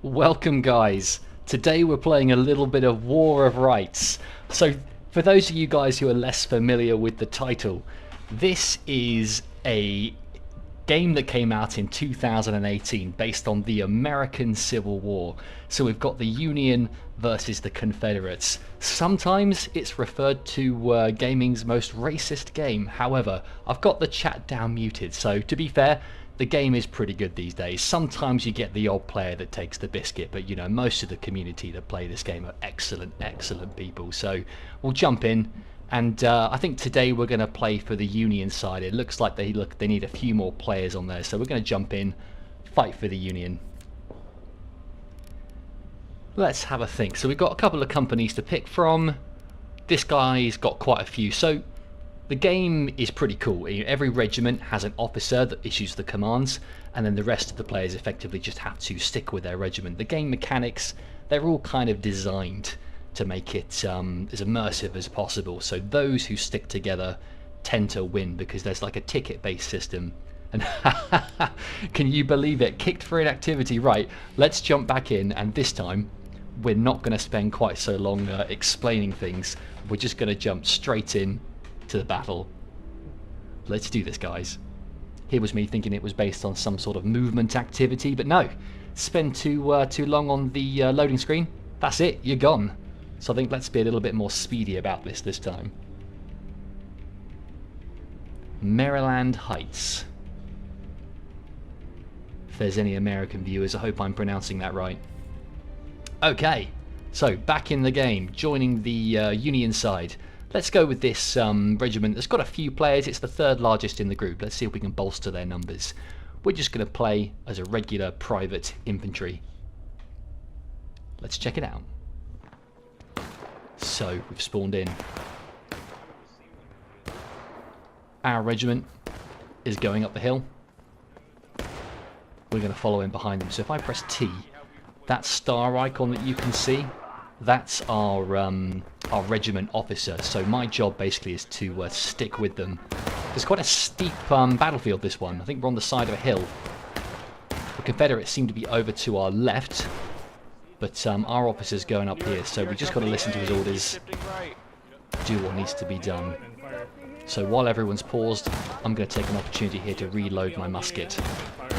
Welcome guys. Today we're playing a little bit of War of Rights. So for those of you guys who are less familiar with the title, this is a game that came out in 2018 based on the American Civil War. So we've got the Union versus the Confederates. Sometimes it's referred to gaming's most racist game. However, I've got the chat down muted, so to be fair, the game is pretty good these days. Sometimes you get the odd player that takes the biscuit, but you know, most of the community that play this game are excellent people. So we'll jump in, and I think today we're going to play for the Union side. It looks like they need a few more players on there, so we're going to jump in, fight for the Union. Let's have a think. So we've got a couple of companies to pick from. This guy's got quite a few. So the game is pretty cool. Every regiment has an officer that issues the commands, and then the rest of the players effectively just have to stick with their regiment. The game mechanics, they're all kind of designed to make it as immersive as possible. So those who stick together tend to win because there's like a ticket-based system. And can you believe it? Kicked for inactivity. Right, let's jump back in, and this time we're not going to spend quite so long explaining things. We're just going to jump straight in to the battle. Let's do this, guys. Here was me thinking it was based on some sort of movement activity, but no. Spend too long on the loading screen. That's it, you're gone. So I think let's be a little bit more speedy about this time. Maryland Heights. If there's any American viewers, I hope I'm pronouncing that right. Okay, so back in the game, joining the Union side. Let's go with this regiment that's got a few players. It's the third largest in the group. Let's see if we can bolster their numbers. We're just going to play as a regular private infantry. Let's check it out. So we've spawned in. Our regiment is going up the hill. We're going to follow in behind them. So if I press T, that star icon that you can see, that's our regiment officer. So my job basically is to stick with them. There's quite a steep battlefield, this one. I think we're on the side of a hill. The Confederates seem to be over to our left, but our officer's going up here, so we just got to listen to his orders, do what needs to be done. So while everyone's paused, I'm going to take an opportunity here to reload my musket.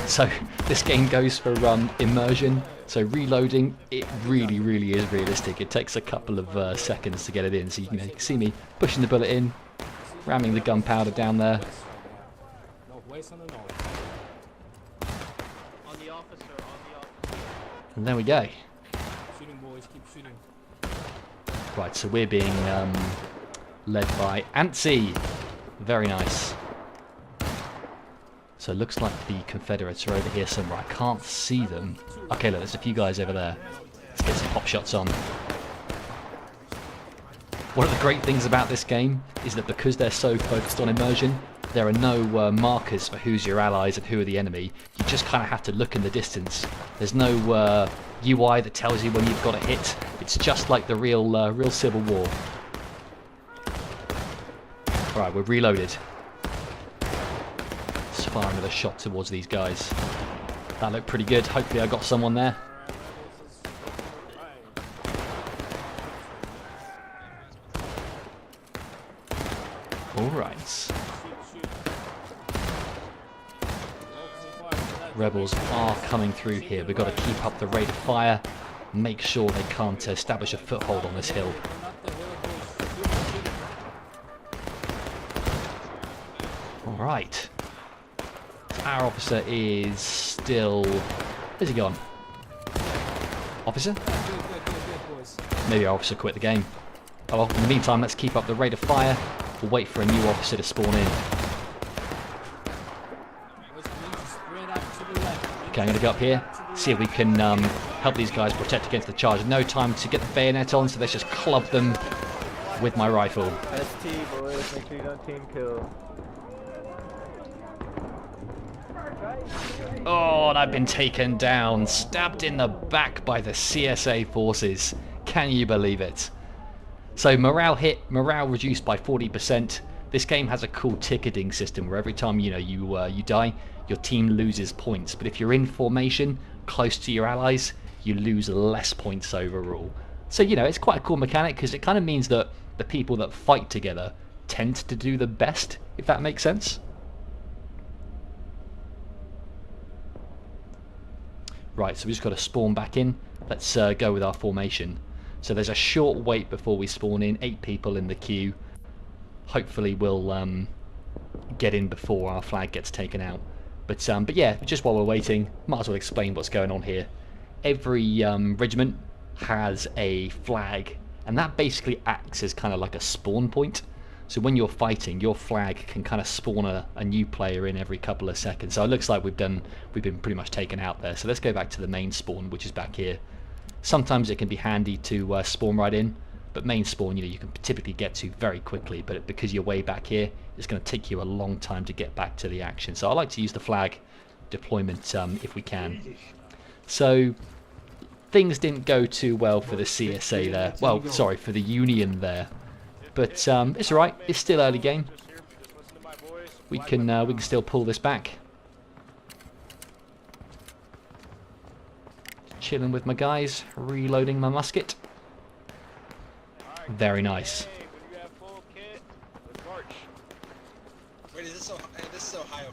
So this game goes for immersion. So reloading, it really is realistic. It takes a couple of seconds to get it in. So you can see me pushing the bullet in, ramming the gunpowder down there. And there we go. Right, so we're being led by Antsy. Very nice. So it looks like the Confederates are over here somewhere. I can't see them. Okay, look, there's a few guys over there. Let's get some pop shots on. One of the great things about this game is that because they're so focused on immersion, there are no markers for who's your allies and who are the enemy. You just kind of have to look in the distance. There's no UI that tells you when you've got a hit. It's just like the real Civil War. Alright, we're reloaded. Let's fire another shot towards these guys. That looked pretty good. Hopefully I got someone there. Alright. Rebels are coming through here. We've got to keep up the rate of fire. Make sure they can't establish a foothold on this hill. Alright. Our officer is still... Where's he gone? Officer? Maybe our officer quit the game. Oh well, in the meantime, let's keep up the rate of fire. We'll wait for a new officer to spawn in. Okay, I'm going to go up here, see if we can help these guys protect against the charge. No time to get the bayonet on, so let's just club them with my rifle. ST, boys, make sure you don't team kill. Oh, and I've been taken down, stabbed in the back by the CSA forces. Can you believe it? So morale hit, morale reduced by 40%. This game has a cool ticketing system where every time you die, your team loses points. But if you're in formation, close to your allies, you lose less points overall. So, you know, it's quite a cool mechanic because it kind of means that the people that fight together tend to do the best, if that makes sense. Right, so we just got to spawn back in. Let's go with our formation. So there's a short wait before we spawn in, 8 people in the queue. Hopefully we'll get in before our flag gets taken out. But yeah, just while we're waiting, might as well explain what's going on here. Every regiment has a flag, and that basically acts as kind of like a spawn point. So when you're fighting, your flag can kind of spawn a new player in every couple of seconds. So it looks like we've been pretty much taken out there. So let's go back to the main spawn, which is back here. Sometimes it can be handy to spawn right in, but main spawn, you know, you can typically get to very quickly. But because you're way back here, it's going to take you a long time to get back to the action. So I like to use the flag deployment if we can. So things didn't go too well for the CSA there. Well, sorry, for the Union there. But it's alright. It's still early game. We can still pull this back. Chilling with my guys, reloading my musket. Very nice.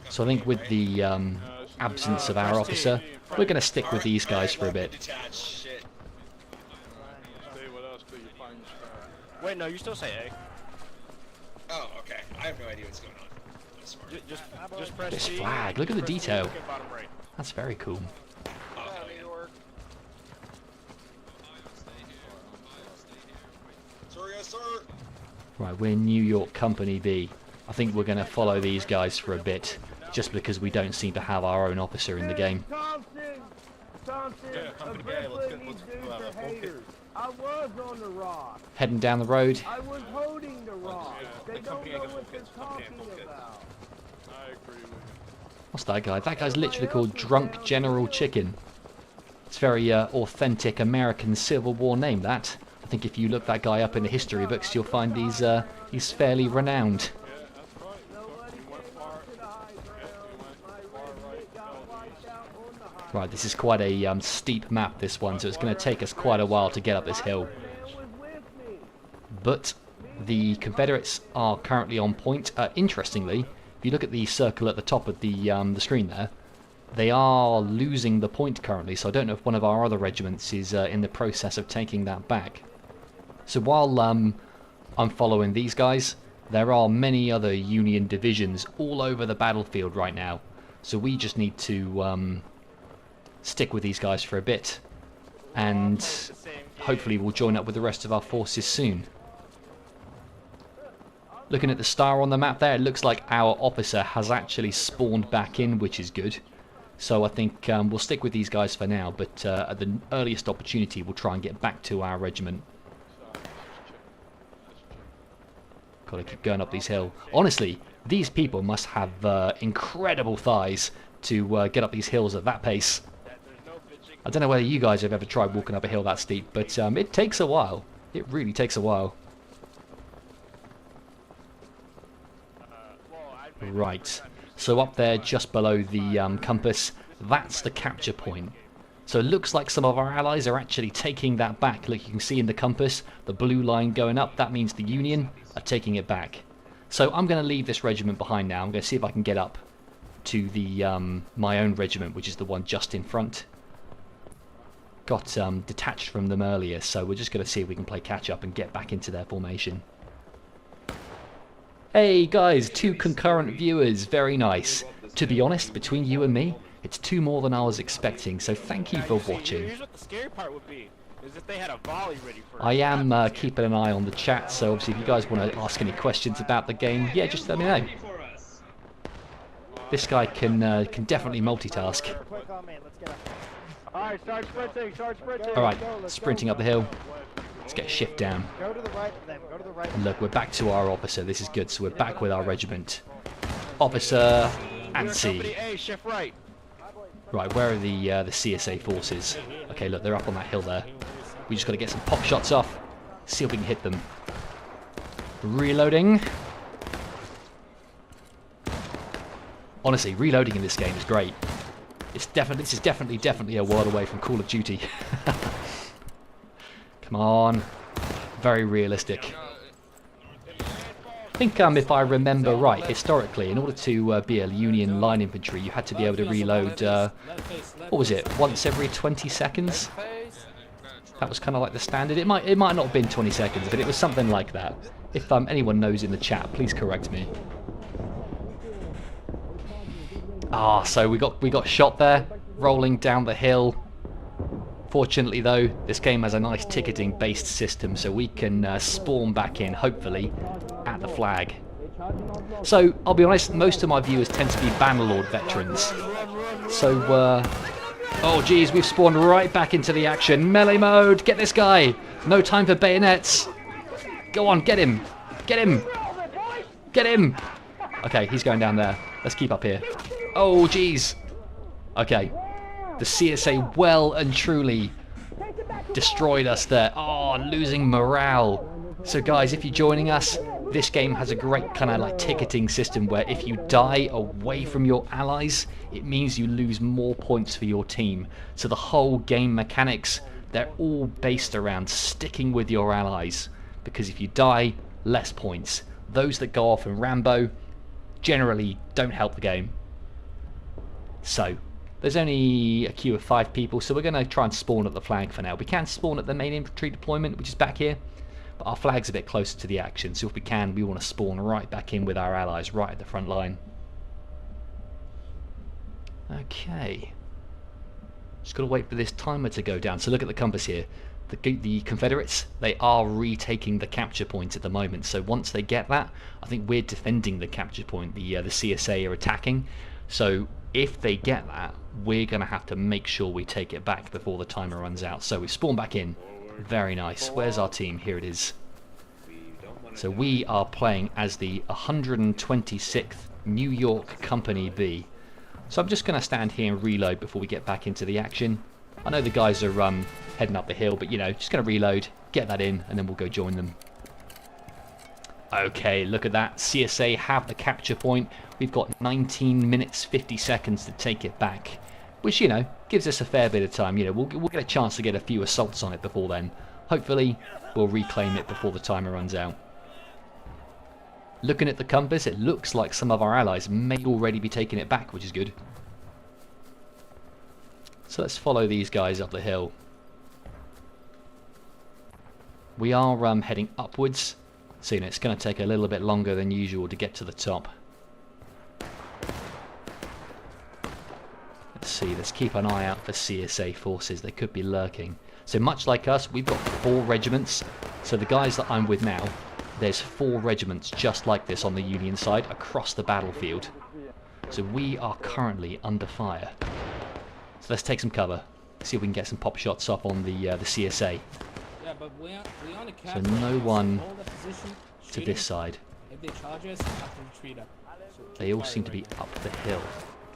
So I think with the absence of our officer, we're going to stick with these guys for a bit. Wait, no, you still say A. Oh, okay. I have no idea what's going on. Just press This C. flag, look at the Press C, detail. look at bottom right. That's very cool. Right, we're New York Company B. I think we're going to follow these guys for a bit, just because we don't seem to have our own officer in the game. I was on the rock. Heading down the road. I was holding the rock. They don't know what they're talking about. I agree with you. What's that guy? That guy's literally called Drunk General Chicken. It's very authentic American Civil War name, that. I think if you look that guy up in the history books, you'll find he's fairly renowned. Right, this is quite a steep map, this one, so it's going to take us quite a while to get up this hill. But the Confederates are currently on point. Interestingly, if you look at the circle at the top of the screen there, they are losing the point currently, so I don't know if one of our other regiments is in the process of taking that back. So while I'm following these guys, there are many other Union divisions all over the battlefield right now. So we just need to stick with these guys for a bit, and hopefully we'll join up with the rest of our forces soon. Looking at the star on the map there, it looks like our officer has actually spawned back in, which is good. So I think we'll stick with these guys for now, but at the earliest opportunity we'll try and get back to our regiment. Gotta keep going up these hills. Honestly, these people must have incredible thighs to get up these hills at that pace. I don't know whether you guys have ever tried walking up a hill that steep, but it takes a while. It really takes a while. Right, so up there just below the compass, that's the capture point. So it looks like some of our allies are actually taking that back. Look, you can see in the compass, the blue line going up, that means the Union are taking it back. So I'm going to leave this regiment behind now. I'm going to see if I can get up to the my own regiment, which is the one just in front. Got detached from them earlier, so we're just going to see if we can play catch up and get back into their formation. Hey guys, 2 concurrent viewers, very nice. To be honest, between you and me, it's 2 more than I was expecting, so thank you for watching. Here's what the scary part would be, is if they had a volley ready for I am keeping an eye on the chat, so obviously if you guys want to ask any questions about the game, yeah, just let me know. This guy can definitely multitask. Alright, start sprinting, Alright, sprinting up the hill. Let's get a shift down. Go to the right of them, go to the right. And look, we're back to our officer. This is good. So we're back with our regiment. Officer Ansi. A, shift right. Right, where are the CSA forces? Okay, look, they're up on that hill there. We just got to get some pop shots off. See if we can hit them. Reloading. Honestly, reloading in this game is great. This is definitely a world away from Call of Duty. Come on. Very realistic. I think if I remember right, historically, in order to be a Union line infantry, you had to be able to reload, what was it, once every 20 seconds? That was kind of like the standard. It might not have been 20 seconds, but it was something like that. If anyone knows in the chat, please correct me. Ah, so we got shot there, rolling down the hill. Fortunately though, this game has a nice ticketing based system, so we can spawn back in, hopefully, at the flag. So, I'll be honest, most of my viewers tend to be Bannerlord veterans. So, oh geez, we've spawned right back into the action. Melee mode, get this guy! No time for bayonets! Go on, get him! Get him! Get him! Okay, he's going down there. Let's keep up here. Oh geez! Okay. The CSA well and truly destroyed us there. Oh, losing morale. So guys, if you're joining us, this game has a great kind of like ticketing system where if you die away from your allies, it means you lose more points for your team. So the whole game mechanics, they're all based around sticking with your allies. Because if you die, less points. Those that go off in Rambo generally don't help the game. So, there's only a queue of 5 people, so we're going to try and spawn at the flag for now. We can spawn at the main infantry deployment, which is back here, but our flag's a bit closer to the action, so if we can, we want to spawn right back in with our allies, right at the front line. Okay. Just got to wait for this timer to go down. So look at the compass here. The Confederates, they are retaking the capture point at the moment, so once they get that, I think we're defending the capture point. The CSA are attacking, so if they get that, we're going to have to make sure we take it back before the timer runs out. So we spawn back in. Very nice. Where's our team? Here it is. So we are playing as the 126th New York Company B. So I'm just going to stand here and reload before we get back into the action. I know the guys are heading up the hill, but you know, just going to reload, get that in, and then we'll go join them. Okay, look at that. CSA have the capture point. We've got 19 minutes 50 seconds to take it back, which, you know, gives us a fair bit of time. You know, we'll get a chance to get a few assaults on it before then. Hopefully, we'll reclaim it before the timer runs out. Looking at the compass, it looks like some of our allies may already be taking it back, which is good. So let's follow these guys up the hill. We are heading upwards. So, you know, it's going to take a little bit longer than usual to get to the top. Let's see, let's keep an eye out for CSA forces. They could be lurking. So much like us, we've got 4 regiments. So the guys that I'm with now, there's 4 regiments just like this on the Union side across the battlefield. So we are currently under fire. So let's take some cover. See if we can get some pop shots off on the CSA. Yeah, but we on the cap, so no one hold the position, to this side. If they charge us, have to retreat up. So They all seem to be up the hill.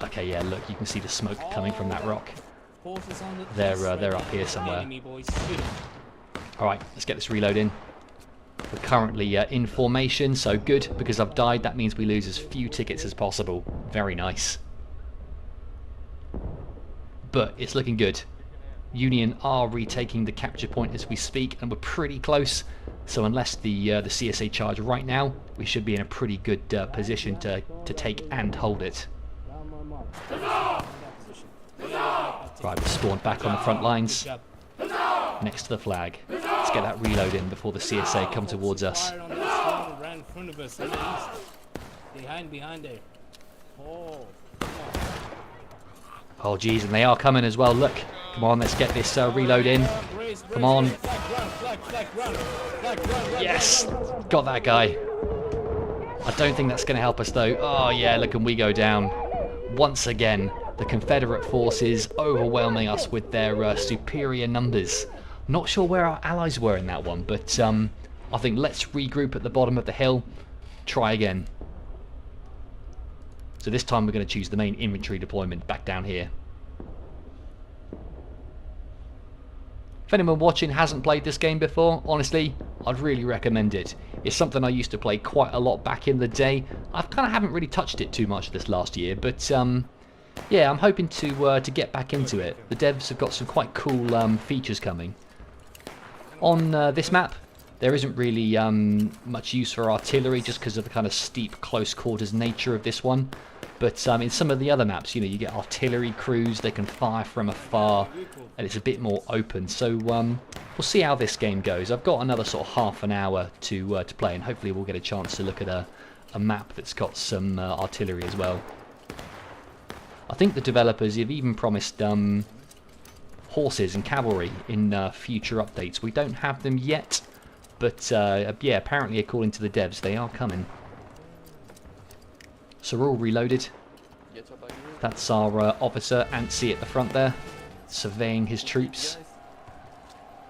Okay, yeah, look, you can see the smoke coming from that rock. Forces on the They're up here somewhere. enemy, boys. Shoot 'em. Alright, let's get this reload in. We're currently in formation, so good, because I've died, that means we lose as few tickets as possible. Very nice. But it's looking good. Union are retaking the capture point as we speak, and we're pretty close. So unless the CSA charge right now, we should be in a pretty good position to take and hold it. Right, we've spawned back on the front lines, next to the flag. Let's get that reload in before the CSA come towards us. Behind there. Oh geez, and they are coming as well, look. Come on, let's get this reload in. Come on. Yes! Got that guy. I don't think that's going to help us though. Oh yeah, look, and we go down. Once again, the Confederate forces overwhelming us with their superior numbers. Not sure where our allies were in that one, but I think let's regroup at the bottom of the hill. Try again. So this time we're going to choose the main infantry deployment back down here. If anyone watching hasn't played this game before, honestly, I'd really recommend it. It's something I used to play quite a lot back in the day. I kind of haven't really touched it too much this last year, but Yeah, I'm hoping to get back into it. The devs have got some quite cool features coming. On this map, there isn't really much use for artillery just because of the kind of steep, close quarters nature of this one. But in some of the other maps, you know, you get artillery crews, they can fire from afar, and it's a bit more open. So we'll see how this game goes. I've got another sort of half an hour to play, and hopefully we'll get a chance to look at a map that's got some artillery as well. I think the developers have even promised horses and cavalry in future updates. We don't have them yet, but yeah, apparently according to the devs, they are coming. So we're all reloaded. That's our officer, Antsy, at the front there, surveying his troops.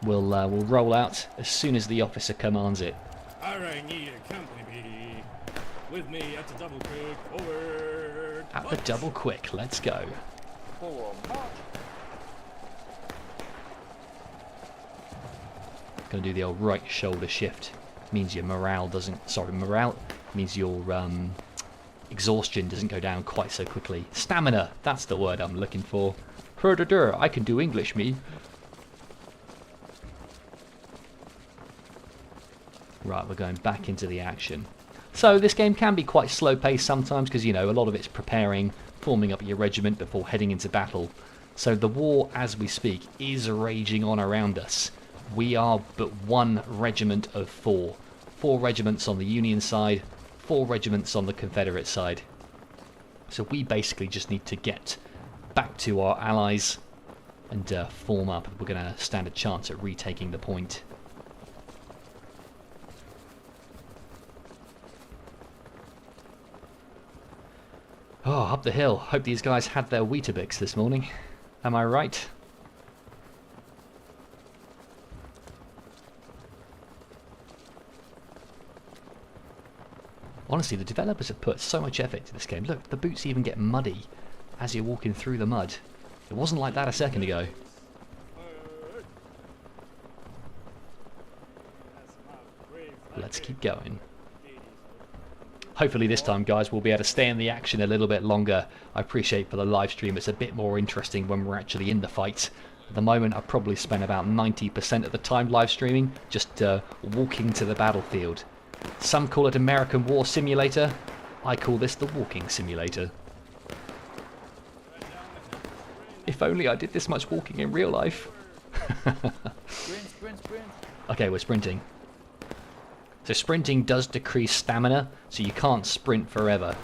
We'll roll out as soon as the officer commands it. I need a company with me at the double quick. Forward. At the double quick, let's go. Gonna do the old right shoulder shift. Means your morale doesn't. Sorry, morale means your exhaustion doesn't go down quite so quickly. Stamina, that's the word I'm looking for. Herder, I can do English, me. Right, we're going back into the action. So this game can be quite slow paced sometimes because, you know, a lot of it's preparing, forming up your regiment before heading into battle. So the war, as we speak, is raging on around us. We are but one regiment of four. 4 regiments on the Union side, 4 regiments on the Confederate side. So we basically just need to get back to our allies and form up. We're going to stand a chance at retaking the point. Oh, up the hill. Hope these guys had their Weetabix this morning. Am I right? Honestly, the developers have put so much effort into this game. Look, the boots even get muddy as you're walking through the mud. It wasn't like that a second ago. Let's keep going. Hopefully this time, guys, we'll be able to stay in the action a little bit longer. I appreciate for the live stream it's a bit more interesting when we're actually in the fight. At the moment, I've probably spent about 90% of the time live streaming just walking to the battlefield. Some call it American War Simulator. I call this the Walking Simulator. If only I did this much walking in real life. Sprint. Okay, we're sprinting. So sprinting does decrease stamina, so you can't sprint forever.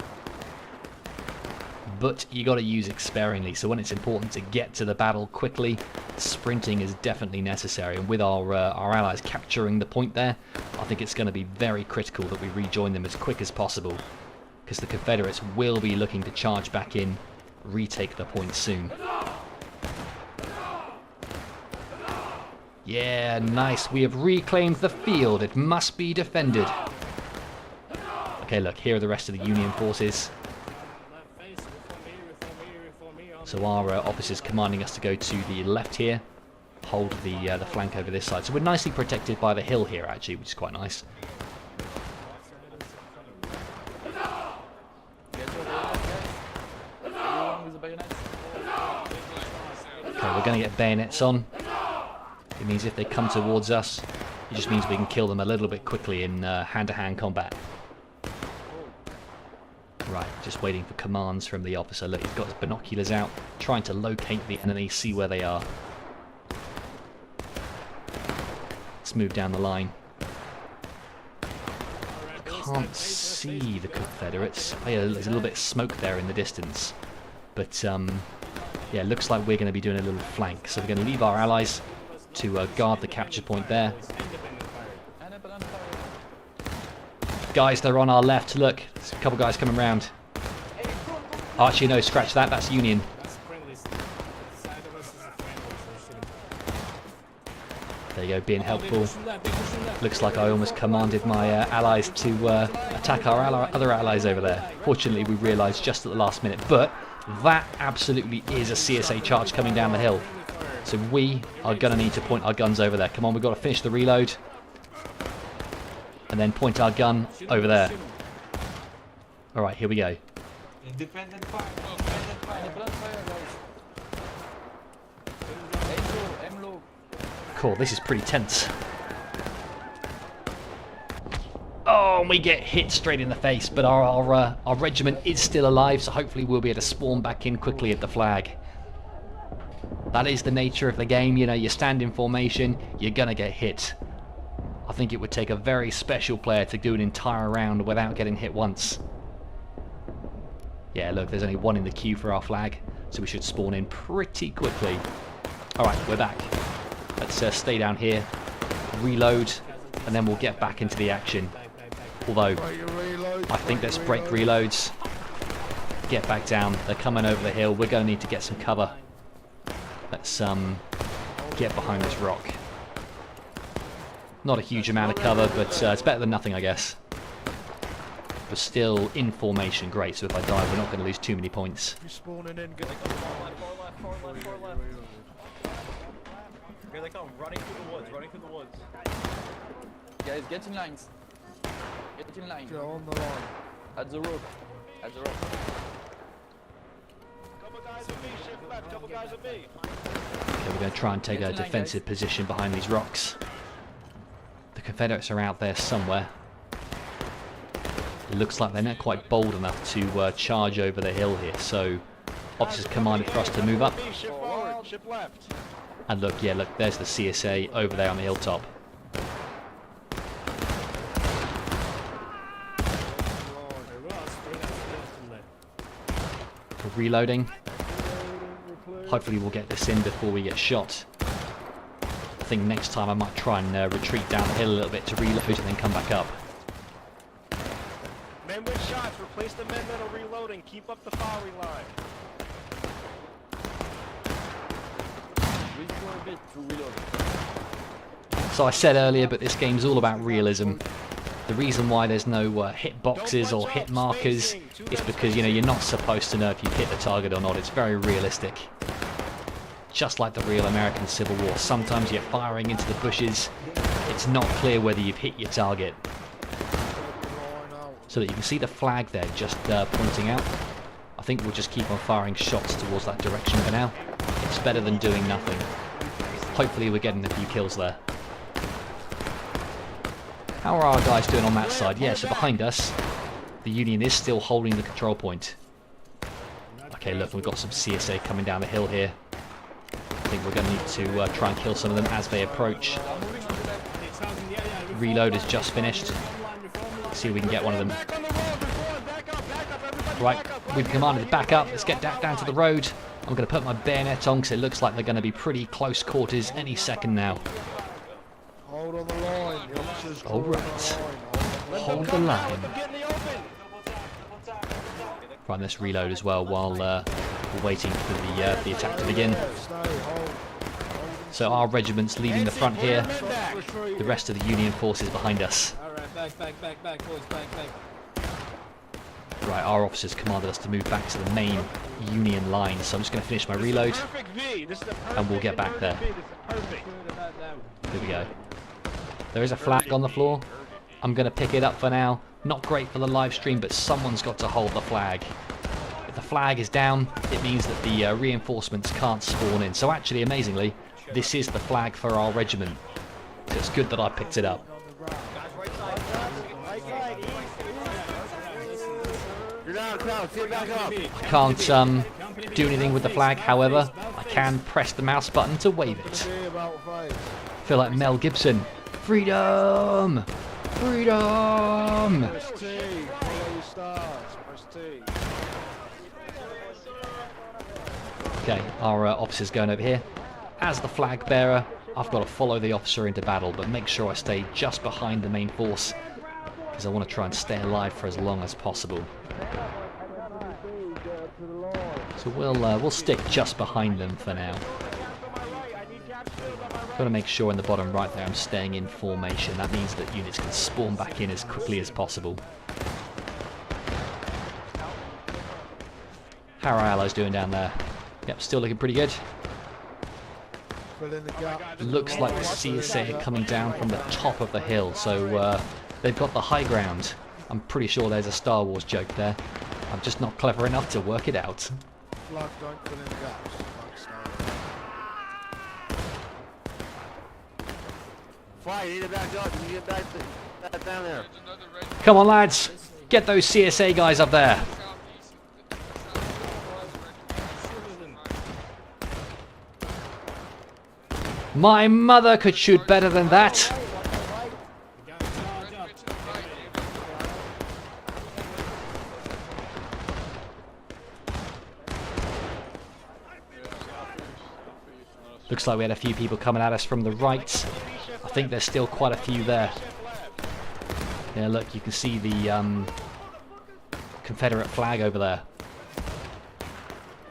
But you got to use it sparingly, so when it's important to get to the battle quickly, sprinting is definitely necessary. And with our allies capturing the point there, I think it's going to be very critical that we rejoin them as quick as possible, because the Confederates will be looking to charge back in, retake the point soon. Yeah, nice. We have reclaimed the field. It must be defended. Okay, look, here are the rest of the Union forces. So our officers commanding us to go to the left here, hold the flank over this side. So we're nicely protected by the hill here, actually, which is quite nice. Okay, we're going to get bayonets on. It means if they come towards us, it just means we can kill them a little bit quickly in hand-to-hand combat. Right, just waiting for commands from the officer. Look, he's got his binoculars out, trying to locate the enemy, see where they are. Let's move down the line. I can't see the Confederates. Oh yeah, there's a little bit of smoke there in the distance. But, yeah, it looks like we're going to be doing a little flank. So we're going to leave our allies to guard the capture point there. Guys, they're on our left. Look, there's a couple guys coming round. Oh, actually, no, scratch that. That's Union. There you go, being helpful. Looks like I almost commanded my allies to attack our other allies over there. Fortunately, we realised just at the last minute. But that absolutely is a CSA charge coming down the hill. So we are going to need to point our guns over there. Come on, we've got to finish the reload. And then point our gun over there. Alright, here we go. Independent fire. Cool, this is pretty tense. Oh, and we get hit straight in the face, but our regiment is still alive, so hopefully we'll be able to spawn back in quickly at the flag. That is the nature of the game, you know, you stand in formation, you're gonna get hit. I think it would take a very special player to do an entire round without getting hit once. Yeah, look, there's only one in the queue for our flag, so we should spawn in pretty quickly. Alright, we're back. Let's stay down here, reload, and then we'll get back into the action. Although, I think let's break reloads, get back down. They're coming over the hill. We're going to need to get some cover. Let's get behind this rock. Not a huge amount of cover, but it's better than nothing, I guess. We're still in formation, great. So if I die, we're not going to lose too many points. Here they come, running through the woods, running through the woods. Guys, get in lines. Get in line. Get on the line. At the rope. At the rope. Couple guys with me, shift left, couple guys with me. Okay, we're going to try and take a defensive position behind these rocks. The Confederates are out there somewhere. It looks like they're not quite bold enough to charge over the hill here, so officers commanded for us to move up. Shift forward, shift left. And look, yeah, look, there's the CSA over there on the hilltop. We're reloading. Hopefully we'll get this in before we get shot. I think next time I might try and retreat down the hill a little bit to reload and then come back up. Men with shots, replace the men that are reloading, keep up the firing line. So I said earlier, but this game's all about realism. The reason why there's no hit boxes or hit markers is because, you know, you're not supposed to know if you've hit the target or not. It's very realistic. Just like the real American Civil War. Sometimes you're firing into the bushes. It's not clear whether you've hit your target. So that you can see the flag there just pointing out. I think we'll just keep on firing shots towards that direction for now. It's better than doing nothing. Hopefully we're getting a few kills there. How are our guys doing on that side? Yeah, so behind us, the Union is still holding the control point. Okay, look, we've got some CSA coming down the hill here. I think we're going to need to try and kill some of them as they approach. Reload is just finished. Let's see if we can get one of them. Right, we've commanded to back up. Let's get down to the road. I'm going to put my bayonet on because it looks like they're going to be pretty close quarters any second now. Hold on the line. The officers All right. Hold the line. Right, let's reload as well while we're waiting for the attack to begin. So our regiment's leading the front here. The rest of the Union forces behind us. Alright, back, boys, back. Right, our officers commanded us to move back to the main Union line, so I'm just going to finish my reload, and we'll get back there. Here we go. There is a flag on the floor. I'm going to pick it up for now. Not great for the live stream, but someone's got to hold the flag. If the flag is down, it means that the reinforcements can't spawn in. So actually, amazingly, this is the flag for our regiment. So it's good that I picked it up. I can't do anything with the flag, however, I can press the mouse button to wave it. I feel like Mel Gibson. Freedom! Freedom! Okay, our officer's going over here. As the flag bearer, I've got to follow the officer into battle, but make sure I stay just behind the main force, because I want to try and stay alive for as long as possible. So we'll stick just behind them for now. Got to make sure in the bottom right there I'm staying in formation. That means that units can spawn back in as quickly as possible. How are our allies doing down there? Yep, still looking pretty good. Looks like the CSA are coming down from the top of the hill, so they've got the high ground. I'm pretty sure there's a Star Wars joke there. I'm just not clever enough to work it out. flak don't fill in gaps. Flak style. Fine, you need to back up. You need to get back down there. Come on, lads. Get those CSA guys up there. My mother could shoot better than that. You gotta charge up. Looks like we had a few people coming at us from the right. I think there's still quite a few there. Yeah, look, you can see the Confederate flag over there.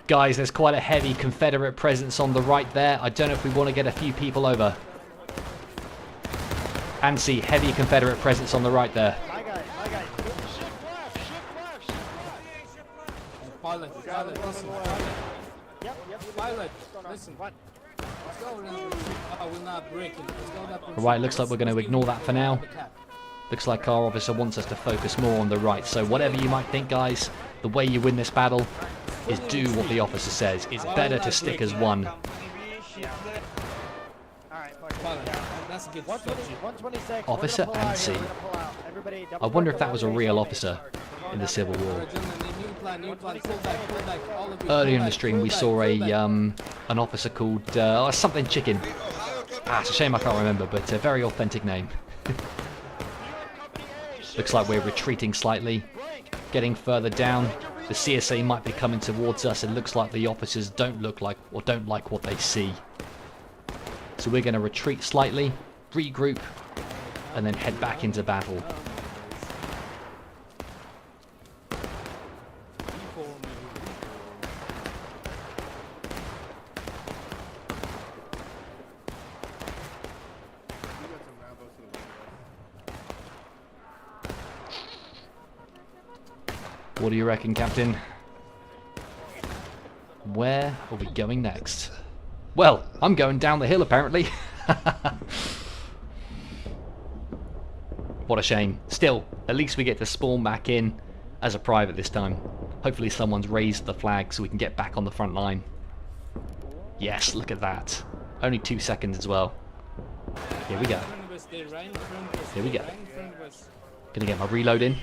Guys, there's quite a heavy Confederate presence on the right there. I don't know if we want to get a few people over. And see, heavy Confederate presence on the right there. My guy. Shift left. Pilot, listen. Yep. Pilot, listen. Let's go now. Oh, we're not breaking. Let's go that way. Alright, looks like we're going to ignore that for now. Looks like our officer wants us to focus more on the right. So whatever you might think, guys, the way you win this battle is do what the officer says. It's better to stick as one. Pilot, that's a good strategy. 126. Officer and C. I wonder if that was a real officer in the Civil War. New plan. Pull back. All of you. Earlier in the stream we saw an officer called something chicken. It's a shame I can't remember, but a very authentic name. Looks like we're retreating slightly, getting further down. The CSA might be coming towards us. It looks like the officers don't like what they see. So we're going to retreat slightly, regroup, and then head back into battle. What do you reckon, Captain? Where are we going next? Well, I'm going down the hill, apparently. What a shame. Still, at least we get to spawn back in as a private this time. Hopefully someone's raised the flag so we can get back on the front line. Yes, look at that. Only 2 seconds as well. Here we go. Here we go. Gonna get my reload in.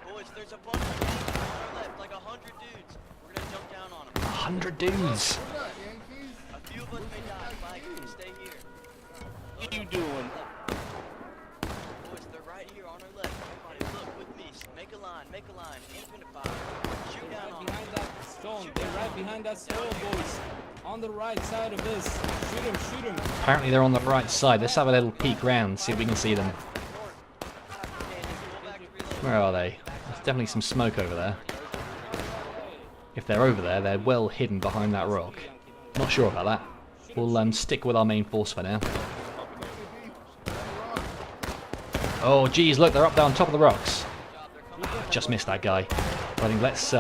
Boys, there's a bunch of dudes on our left, like 100 dudes. We're gonna jump down on them. 100 dudes. A few of us may die. Mike, you stay here. What are you doing? Boys, they're right here on our left. Everybody, look with me. Make a line. Aim to fire. Shoot down on them. Behind that stone. They're right behind that stone, boys. On the right side of this. Shoot him. Apparently they're on the right side. Let's have a little peek round, see if we can see them. Where are they? There's definitely some smoke over there. If they're over there, they're well hidden behind that rock. Not sure about that. We'll stick with our main force for now. Oh geez, look, they're up there on top of the rocks. Just missed that guy. But I think let's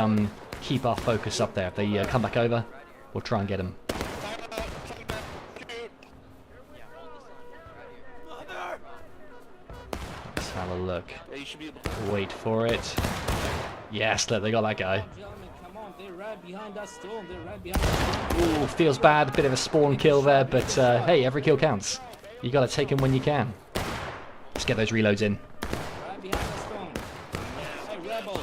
keep our focus up there. If they come back over, we'll try and get them. Let's have a look. Wait for it. Yes, look, they got that guy. Gentlemen, come on. They're right behind that stone. They're Ooh, feels bad. A bit of a spawn kill there, but hey, every kill counts. You gotta take them when you can. Let's get those reloads in. right behind that stone. Hey, rebel.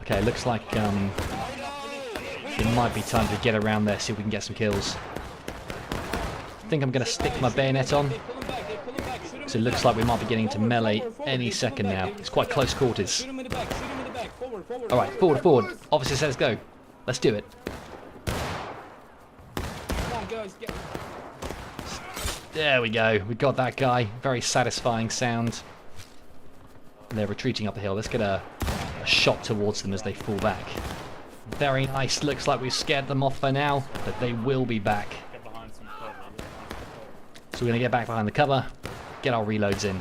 Okay, looks like it might be time to get around there, see if we can get some kills. I think I'm gonna stick my bayonet on. So it looks like we might be getting to melee any second now. It's quite close quarters. Shoot him in the back. Forward. Alright, forward. Officer says go. Let's do it. Come on, guys. Get. There we go. We got that guy. Very satisfying sound. And they're retreating up the hill. Let's get a shot towards them as they fall back. Very nice. Looks like we've scared them off for now, but they will be back. So we're going to get back behind the cover, get our reloads in.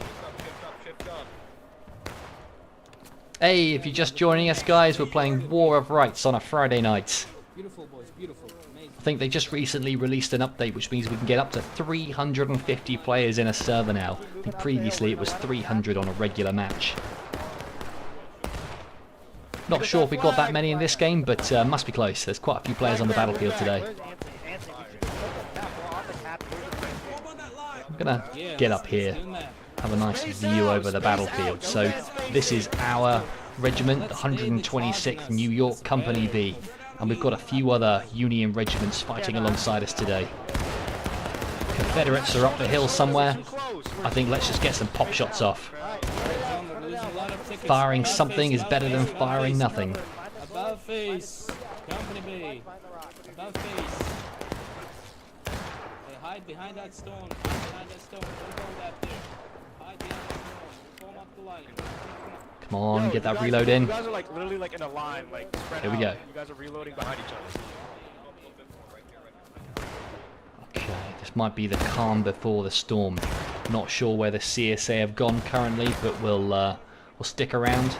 Hey, if you're just joining us, guys, we're playing War of Rights on a Friday night. Beautiful, boys. Beautiful. Amazing. I think they just recently released an update, which means we can get up to 350 players in a server now. I think previously it was 300 on a regular match. Not sure if we got that many in this game, but must be close. There's quite a few players on the battlefield today. I'm gonna get up here, have a nice view over the battlefield. So this is our regiment, the 126th New York Company B, and we've got a few other Union regiments fighting alongside us today. Confederates are up the hill somewhere. I think let's just get some pop shots off. Firing something is better than firing nothing. Above face. Company B. Above face. Hey, hide behind that stone. Hide behind that stone. Don't go that there. Hide behind that stone. Form up the line. Come on, get that reload in. You guys are like literally like in a line, like spread Here we out. go. You guys are reloading behind each other. Okay, this might be the calm before the storm. Not sure where the CSA have gone currently, but we'll stick around,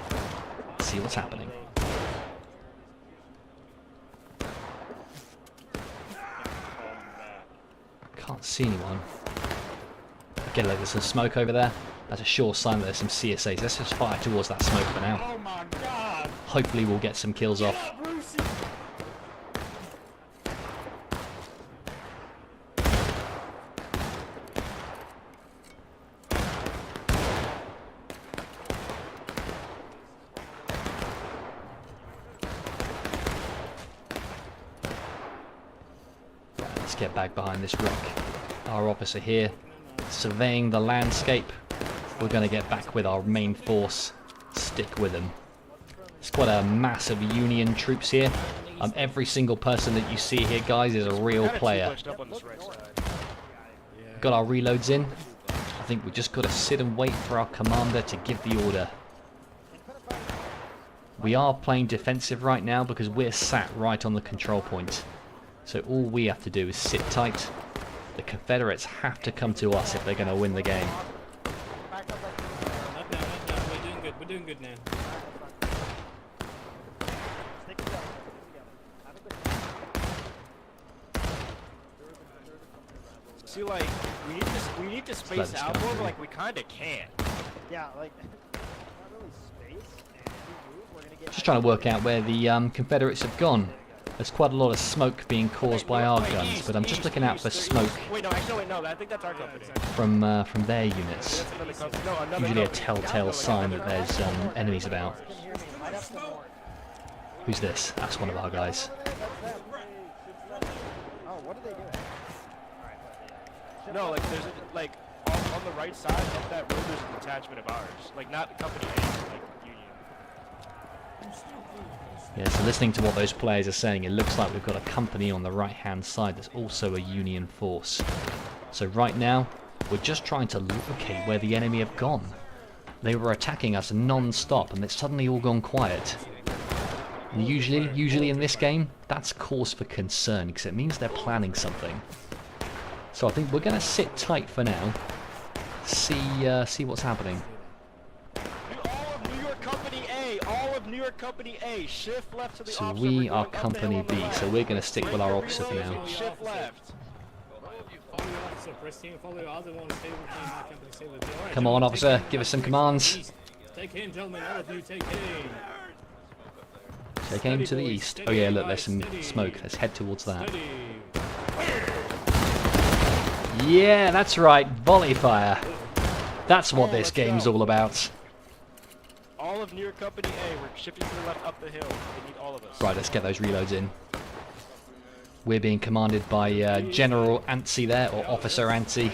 see what's happening. Can't see anyone. Okay, look, there's some smoke over there. That's a sure sign that there's some CSAs. Let's just fire towards that smoke for now. Oh my god! Hopefully we'll get some kills off. Let's get back behind this wreck. Our officer here, surveying the landscape. We're going to get back with our main force, stick with them. It's quite a mass of Union troops here. Every single person that you see here, guys, is a real player. Got our reloads in. I think we just got to sit and wait for our commander to give the order. We are playing defensive right now because we're sat right on the control point. So all we have to do is sit tight. The Confederates have to come to us if they're going to win the game. Not now. We're doing good. We're doing good now. See, like we need to space out more, but like we kind of can't. Yeah, like not really space. And if we move, we're gonna get. Just trying to work out where the Confederates have gone. There's quite a lot of smoke being caused by our guns, but I'm just looking out for smoke Wait, no, actually, no, I think that's our company. from their units. That's another company. No, another Usually a company. telltale sign that there's enemies about. Who's this? That's one of our guys. Oh, what are they doing? No, like there's a, like on the right side of that road, there's a detachment of ours. Like not company A, like Union. Yeah, so listening to what those players are saying, it looks like we've got a company on the right-hand side that's also a Union force. So right now, we're just trying to locate where the enemy have gone. They were attacking us non-stop, and it's suddenly all gone quiet. And usually in this game, that's cause for concern, because it means they're planning something. So I think we're going to sit tight for now, see what's happening. All of New York Company A, all of New York Company A, shift left to the So officer. we We're are going up the Company hill on the B, right. so we're going to stick with our officer for now. Shift left. Follow your officer, press team, follow your other one, stay with me, my company, stay with me. Alright, Come on, gentlemen, officer, take aim. give us some commands. Take aim, gentlemen, all of you, take aim. Take aim to the east. Oh yeah, look, there's some smoke. Let's head towards that. Steady. Yeah, that's right, volley fire. That's what this game's all about. All of New York Company A, we're shifting to the left up the hill. They need all of us. Right, let's get those reloads in. We're being commanded by General Antsy there, or Officer Antsy.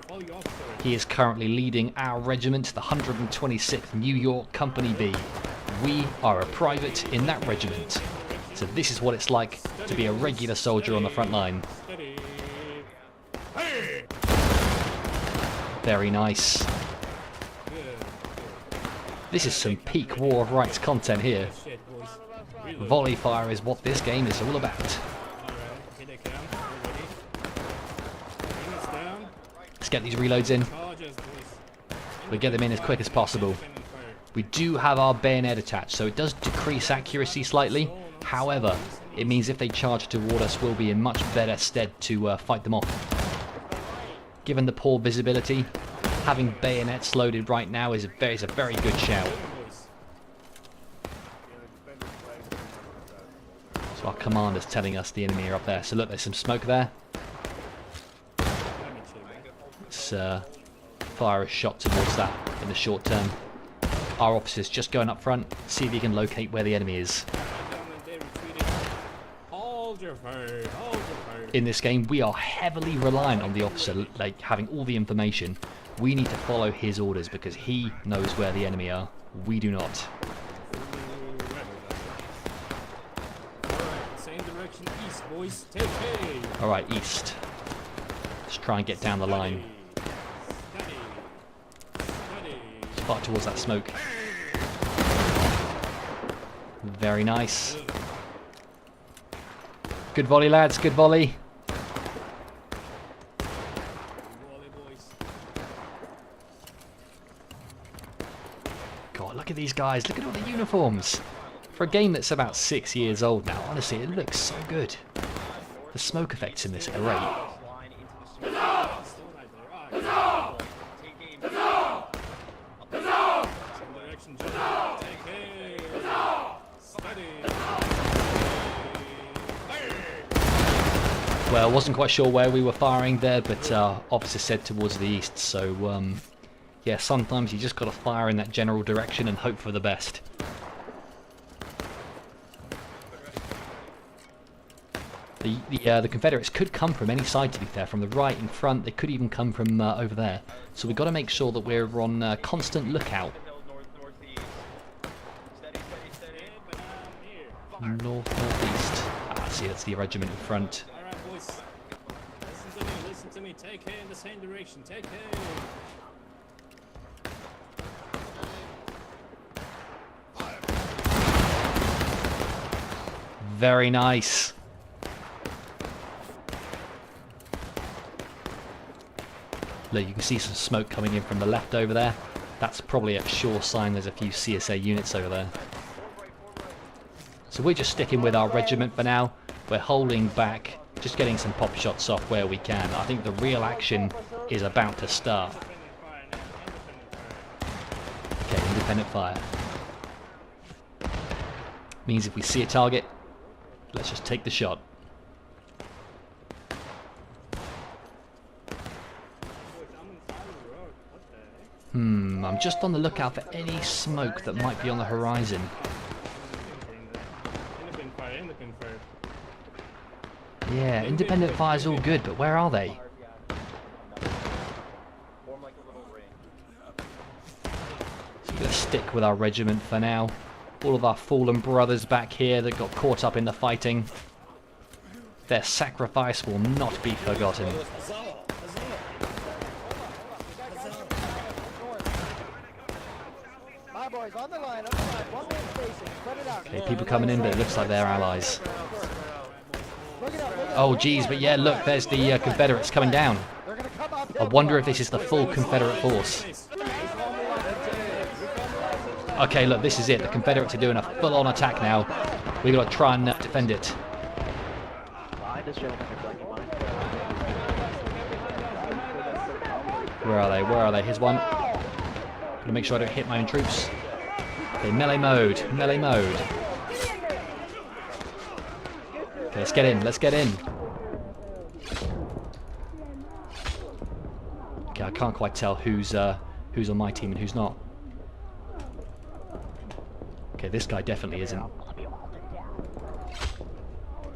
Follow your officer. He is currently leading our regiment, the 126th New York Company B. We are a private in that regiment. So this is what it's like to be a regular soldier on the front line. Steady. Very nice. This is some peak War of Rights content here. Shit, boys. Reload. Volley fire is what this game is all about. Alright, here they come. We're ready. Units down. Let's get these reloads in. Charges, boys. We'll get them in as quick as possible. We do have our bayonet attached, so it does decrease accuracy slightly. However, it means if they charge toward us, we'll be in much better stead to fight them off. Given the poor visibility, having bayonets loaded right now is a very good shout. So our commander's telling us the enemy are up there. So look, there's some smoke there. Let's fire a shot towards that in the short term. Our officer's just going up front, see if he can locate where the enemy is. Hold your fire. Hold your fire. In this game, we are heavily reliant on the officer, like having all the information. We need to follow his orders because he knows where the enemy are. We do not. Same direction east, boys. Take A. Alright, east. Let's try and get down the line. Steady. Steady. Far towards that smoke. Very nice. Good volley, lads. Good volley. Volley, boys. God, look at these guys. Look at all the uniforms. For a game that's about 6 years old now, honestly, it looks so good. The smoke effects in this are great. Still right there. Alright. Same direction, Joe. Take A. Steady. Well, I wasn't quite sure where we were firing there, but officer said towards the east, so yeah, sometimes you just got to fire in that general direction and hope for the best. The Confederates could come from any side, to be fair, from the right, in front. They could even come from over there. So we've got to make sure that we're on constant lookout. North-northeast. Ah, see, that's the regiment in front. Alright, boys. Listen to me. Take A in the same direction. Take A. Very nice. Look, you can see some smoke coming in from the left over there. That's probably a sure sign there's a few CSA units over there. So we're just sticking with our regiment for now. We're holding back, just getting some pop shots off where we can. I think the real action is about to start. Okay, independent fire. Means if we see a target, let's just take the shot. I'm just on the lookout for any smoke that might be on the horizon. Yeah, independent fire's all good, but where are they? So we're going to stick with our regiment for now. All of our fallen brothers back here that got caught up in the fighting. Their sacrifice will not be forgotten. Boys, on the line, one more station, spread it out. Okay, people coming in, but it looks like they're allies. Look it up, look it up. Oh, geez, but yeah, look, there's the Confederates coming down. They're gonna come up. I wonder if this is the full Confederate force. Okay, look, this is it. The Confederates are doing a full-on attack now. We've got to try and defend it. Where are they? Where are they? Here's one. Gotta make sure I don't hit my own troops. Okay, melee mode. Melee mode. Okay, let's get in. Let's get in. Okay, I can't quite tell who's on my team and who's not. Okay, this guy definitely isn't.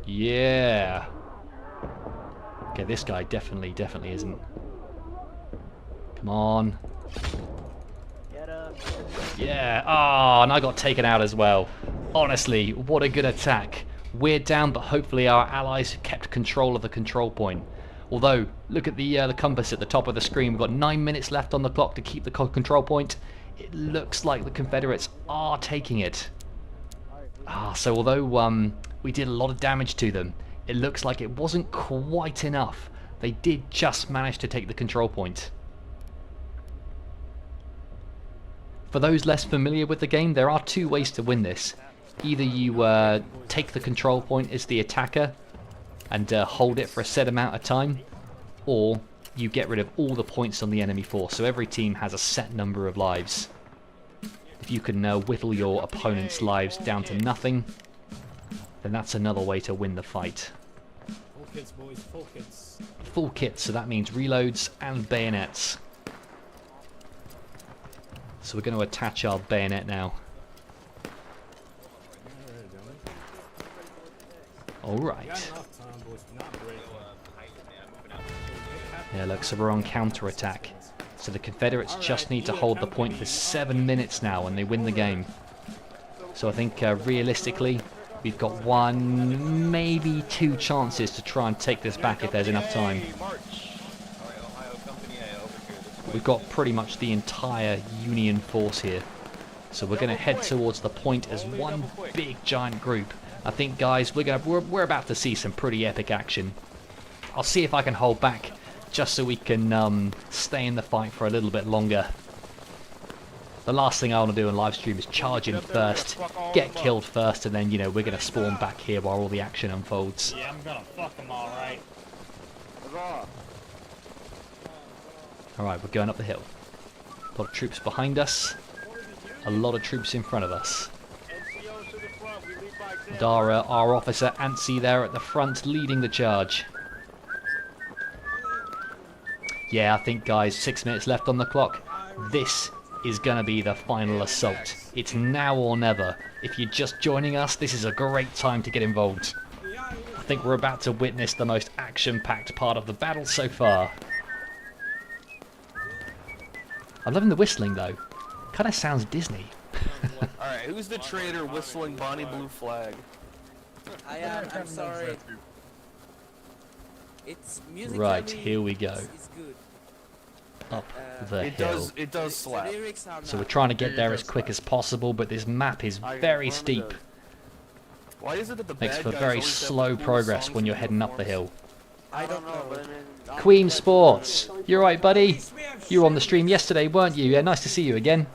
Yeah. Okay, this guy definitely isn't. Come on. Yeah. Ah, and I got taken out as well. Honestly, what a good attack. We're down, but hopefully our allies kept control of the control point. Although, look at the compass at the top of the screen. We've got 9 minutes left on the clock to keep the control point. It looks like the Confederates are taking it. So although we did a lot of damage to them, it looks like it wasn't quite enough. They did just manage to take the control point. For those less familiar with the game, there are two ways to win this. Either you take the control point as the attacker and hold it for a set amount of time, or you get rid of all the points on the enemy force. So every team has a set number of lives. If you can whittle your opponent's lives down to nothing, then that's another way to win the fight. Full kits, boys, full kits. Full kit, so that means reloads and bayonets. So we're going to attach our bayonet now. Alright. Yeah, look, so we're on counter-attack. So the Confederates just need to hold the point for 7 minutes now and they win the game. So I think realistically, we've got 1, maybe 2 chances to try and take this back if there's enough time. We've got pretty much the entire Union force here. So we're going to head towards the point as one big giant group. I think, guys, we're about to see some pretty epic action. I'll see if I can hold back just so we can stay in the fight for a little bit longer. The last thing I want to do on live stream is charge in first, get killed first, and then, you know, we're going to spawn back here while all the action unfolds. Yeah, I'm gonna fuck them all right. Alright, we're going up the hill. A lot of troops behind us, a lot of troops in front of us. Dara, our officer, Antsy there at the front, leading the charge. Yeah, I think, guys, 6 minutes left on the clock. This is going to be the final assault. It's now or never. If you're just joining us, this is a great time to get involved. I think we're about to witness the most action-packed part of the battle so far. I'm loving the whistling, though. Kind of sounds Disney. Alright, who's the traitor whistling Bonnie Blue Flag? I am. I'm sorry. It's music. Right, here we go. It's good. Up the hill. It does slap. So we're trying to get there as quick as possible, but this map is very steep. Why is it that the Makes bad for guys very always have slow cool progress songs when you're and heading up the uniforms? hill. I don't know, but I mean, Queen Sports, you're right, buddy. You were on the stream yesterday, weren't you? Yeah, nice to see you again.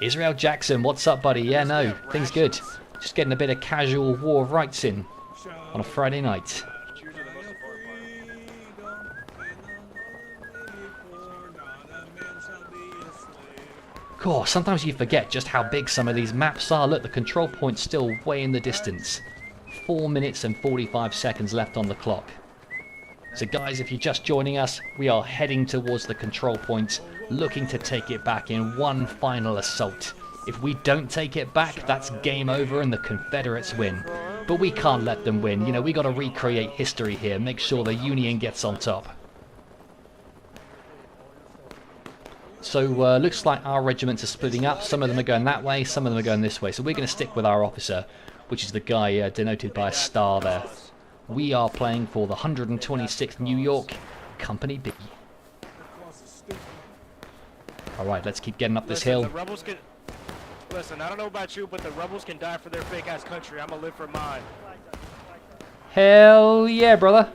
Israel Jackson, what's up, buddy? Yeah, no, things good. Just getting a bit of casual War of Rights in on a Friday night. Cool, sometimes you forget just how big some of these maps are. Look, the control point's still way in the distance. 4 minutes and 45 seconds left on the clock. So guys, if you're just joining us, we are heading towards the control point, looking to take it back in one final assault. If we don't take it back, that's game over and the Confederates win. But we can't let them win. You know, we got to recreate history here, make sure the Union gets on top. So looks like our regiments are splitting up. Some of them are going that way, some of them are going this way. So we're going to stick with our officer, which is the guy denoted by a star there. We are playing for the 126th New York, Company B. Alright, let's keep getting up this hill. The rebels can... Listen, I don't know about you, but the rebels can die for their fake-ass country. I'm gonna live for mine. Hell yeah, brother.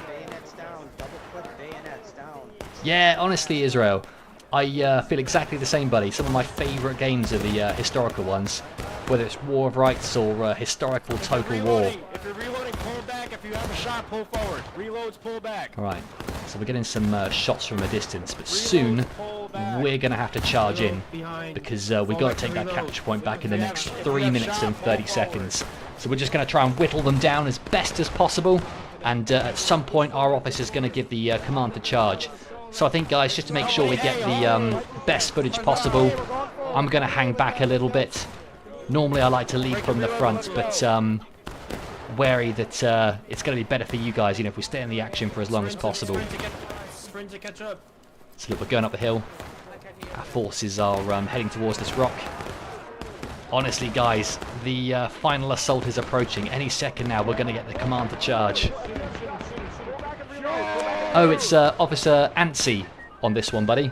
Bayonets down, double click bayonets down. Yeah, honestly, Israel, I feel exactly the same, buddy. Some of my favourite games are the historical ones, whether it's War of Rights or historical Total War. If you're reloading, pull back. If you have a shot, pull forward. Reloads, pull back. Alright, so we're getting some shots from a distance, but soon we're going to have to charge in, because we've got to take that capture point back in the next 3 minutes and 30 seconds. So we're just going to try and whittle them down as best as possible, and at some point our officer's going to give the command to charge. So I think, guys, just to make sure we get the best footage possible, I'm going to hang back a little bit. Normally I like to lead from the front, but wary that it's going to be better for you guys, you know, if we stay in the action for as long as possible. Sprint to catch up. So look, we're going up the hill. Our forces are heading towards this rock. Honestly, guys, the final assault is approaching. Any second now, we're going to get the command to charge. Oh, it's Officer Antsy on this one, buddy.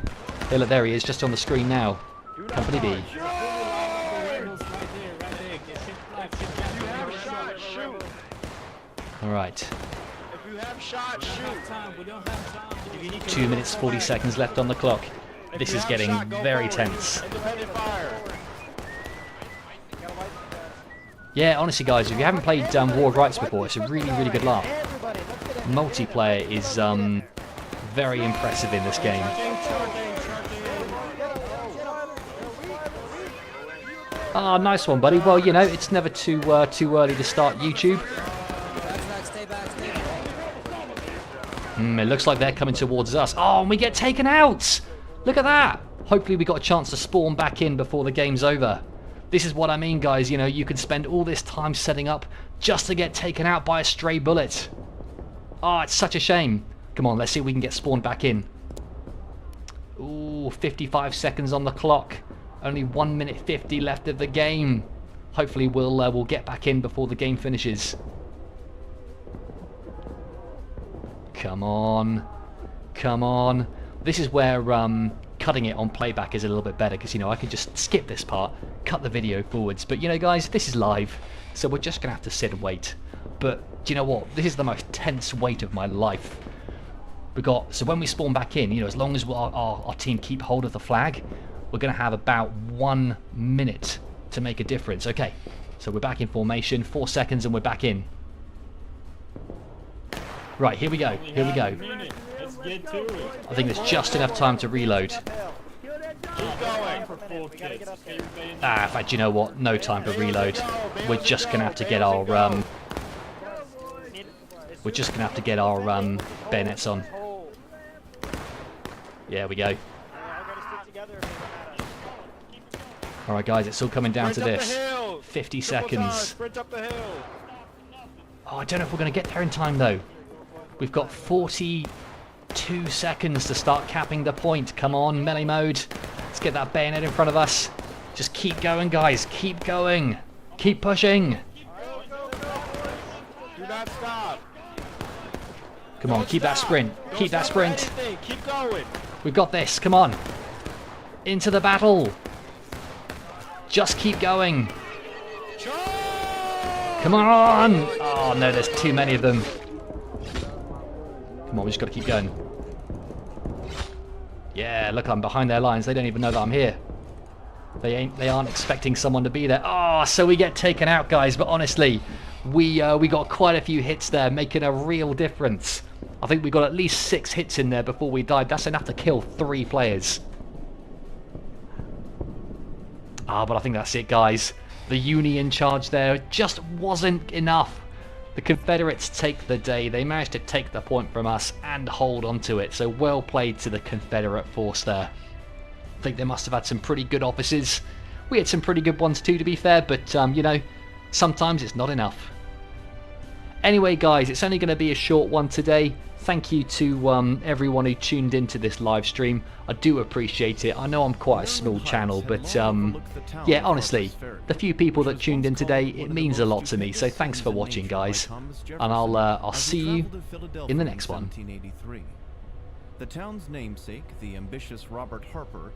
Hey, look, there he is, just on the screen now. Company B. Alright. If you have shot, shoot. 2 minutes, 40 seconds left on the clock. This is getting very tense. Independent fire. Yeah, honestly, guys, if you haven't played War of Rights before, it's a really, really good laugh. Multiplayer is very impressive in this game. Ah, nice one, buddy. Well, you know, it's never too early to start YouTube. Stay back. It looks like they're coming towards us. Oh, and we get taken out! Look at that! Hopefully we got a chance to spawn back in before the game's over. This is what I mean, guys. You know, you can spend all this time setting up just to get taken out by a stray bullet. Oh, it's such a shame. Come on, let's see if we can get spawned back in. Ooh, 55 seconds on the clock. Only 1 minute 50 left of the game. Hopefully we'll get back in before the game finishes. Come on. Come on. This is where cutting it on playback is a little bit better because, you know, I can just skip this part, cut the video forwards. But, you know, guys, this is live, so we're just going to have to sit and wait. But, do you know what? This is the most tense wait of my life. So when we spawn back in, you know, as long as our team keep hold of the flag, we're going to have about 1 minute to make a difference. Okay, so we're back in formation, 4 seconds and we're back in. Right, here we go, here we go. Let's get to it. I think there's just enough time to reload. Keep going for full kits. Ah, in fact, you know what? No time for reload. We're just going to have to get our bayonets on. Yeah, we go. Alright guys, it's all coming down to this. 50 seconds. Oh, I don't know if we're going to get there in time though. We've got 42 seconds to start capping the point. Come on, melee mode. Let's get that bayonet in front of us. Just keep going, guys. Keep going. Keep pushing. Do not stop. Come on, keep that sprint. Keep that sprint. Keep going. We've got this. Come on. Into the battle. Just keep going. Come on. Oh, no, there's too many of them. Come on, we just got to keep going. Yeah, look, I'm behind their lines. They don't even know that I'm here. They aren't expecting someone to be there. Oh, so we get taken out, guys. But honestly, we got quite a few hits there, making a real difference. I think we got at least 6 hits in there before we died. That's enough to kill 3 players. Ah, but I think that's it, guys. The Union charge there just wasn't enough. The Confederates take the day. They managed to take the point from us and hold on to it. So well played to the Confederate force there. I think they must have had some pretty good officers. We had some pretty good ones too, to be fair, but you know, sometimes it's not enough. Anyway, guys, it's only going to be a short one today. Thank you to everyone who tuned into this live stream. I do appreciate it. I know I'm quite a small channel, but yeah, honestly, the few people that tuned in today, it means a lot to me. So thanks for watching, guys, and I'll see you in the next one. The town's namesake, the ambitious Robert Harper,